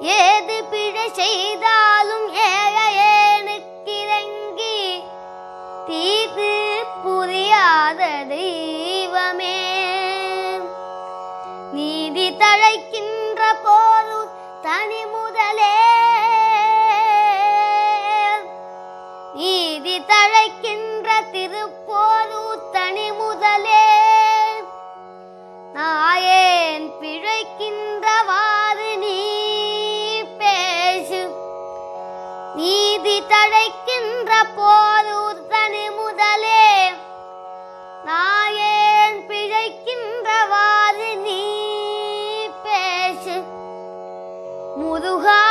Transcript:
ஏது பிழை செய்தாலும் ஏழையேனுக்கிறங்கி தீது புரியாத தெய்வமே. நீதி தழைக்கின்ற போது தனி முதலே, நீதி தழைக்கின்ற திருப்போது தனி முதலே, நாயேன் பிழைக்கின்றவாறு நீ பேசு. நீதி தழைக்கின்ற போது தனி முதலே, நாயேன் பிழைக்கின்றவாறு நீ பேசு. முருகா